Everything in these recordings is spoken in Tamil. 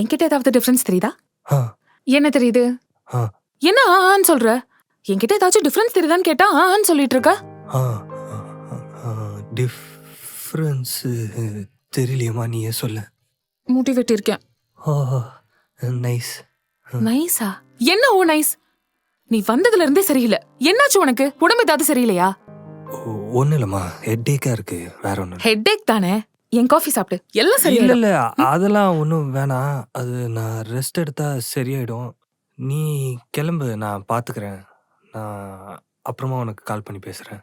என்கிட்ட ஏதாவது டிஃபரன்ஸ் தெரியுதா? என்ன தெரியுது? ஆ. என்ன ஆன்னு சொல்ற? என்கிட்ட ஏதாச்சும் டிஃபரன்ஸ் தெரியுதான்னு கேட்டா ஆன்னு சொல்லிட்டு இருக்க. டிஃப்ரென்ஸ் தெரியலையம்மா, நீயே சொல்லு. மூட்டி வெட்டியிருக்கேன். நைஸ். நைஸா? என்ன ஓ நைஸ்? நீ வந்ததுல இருந்தே சரியில்லை. என்னாச்சு உனக்கு? உடம்பு ஏதாவது சரியில்லையா? ஒன்றும் இல்லைம்மா, ஹெட்டேக்காக இருக்கு, வேற ஒன்றும். ஹெட்டேக் தானே? என் காஃபி சாப்பிடு, எல்லாம் இல்லை சரியில்லை. இல்லை, அதெல்லாம் ஒன்றும் வேணாம். அது நான் ரெஸ்ட் எடுத்தா சரியாயிடும். நீ கிளம்பு, நான் பார்த்துக்கிறேன். நான் அப்புறமா உனக்கு கால் பண்ணி பேசுகிறேன்.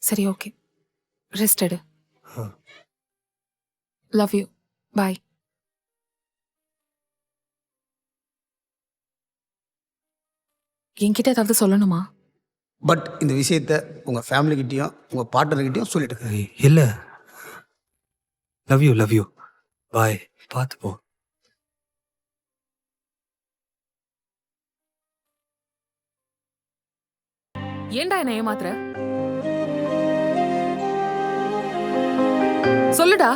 சரி, ஓகே. ரெஸ்ட் எடு. Love you. பாய். என்கிட்ட ஏதாவது சொல்லணுமா? பட் இந்த விஷயத்த உங்கள் ஃபேமிலிக்கிட்டேயும் உங்கள் பார்ட்னர்கிட்டையும் சொல்லிட்டு இல்லை, லவ் யூ. பாய், பார்த்து போ. ஏன்டா என்ன ஏமாத்துற? சொல்லுடா.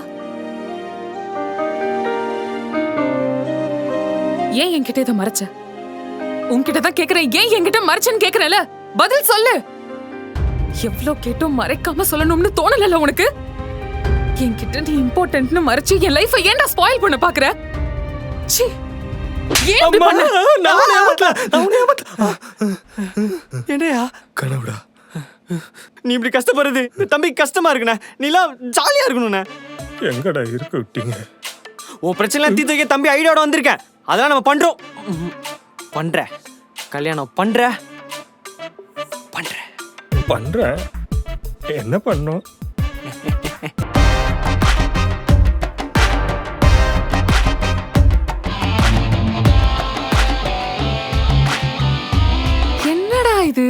ஏன் என்கிட்ட இதை மறைச்ச? உன்கிட்ட தான் கேக்குறேன், ஏன் என்கிட்ட மறைச்சேன்னு கேக்குறேன்ல, பதில் சொல்லு. எவ்ளோ கேட்டும் மறைக்காம சொல்லணும்னு தோணல உனக்கு? என்கிட்ட நீ இம்பார்ட்டன்ட்னு மறைச்சு என் லைஃபை ஏன்டா ஸ்பாயில் பண்ண பாக்குற? சீ, ஏன் இப்படி பண்ண? என்னையா கனவுடா. நீ இப்படி கஷ்டப்படுறது தம்பிக்கு கஷ்டமா இருக்குண்ணே. நீலாம் ஜாலியா இருக்கணும்ண்ணே. எங்கடா இருக்க விட்டீங்க? உன் பிரச்சனை தீர்த்து வைக்க தம்பி ஐடியாவோட வந்திருக்கேன். அதெல்லாம் நம்ம பண்றோம். பண்ற கல்யாணம் பண்றேன். என்ன பண்ணோம்? என்னடா இது?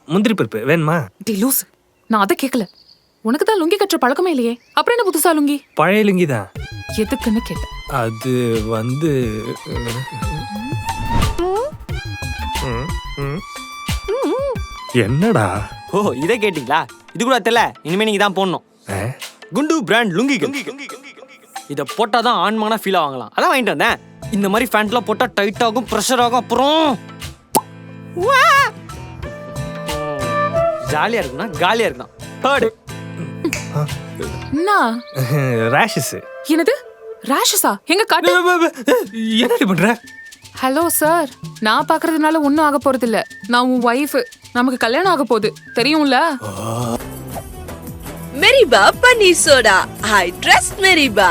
முந்திரி பருப்பு வேணுமா? டி லூஸ், நான் அதை கேட்கல. உனக்கு தான் லுங்கி கட்டுற பழக்கமே இல்லையே, அப்புறம் என்ன புதுசா லுங்கி? பழைய லுங்கி தான். எதுக்குன்னு கேட்டேன். அது வந்து என்னடா? ஓ, இதை கேட்டீங்களா? இது கூட தெரியல. இனிமே நீங்க தான் போடணும். குண்டு பிராண்ட் லுங்கி. இதை போட்டாதான் ஆண்மகனா ஃபீல் ஆவாங்களாம். அதான் வாங்கிட்டு வந்தேன். இந்த மாதிரி ஃபேண்ட்லாம் போட்டா டைட் ஆகும், ப்ரெஷர் ஆகும், அப்புறம் ஜாலியா இருக்குன்னா காலியா இருக்கணும். தேர்டு என்ன ரேஷஸ். என்னது ரேஷஸா? எங்க காட்டு. என்னடி பண்ற? ஹலோ சார், நான் பாக்குறதுனால ஒன்னும் ஆக போறது இல்ல. நான் உன் வைஃப். நமக்கு கல்யாணம் ஆக போகுது, தெரியும்ல? மெரிபா பன்னீர் சோடா. I trust மெரிபா.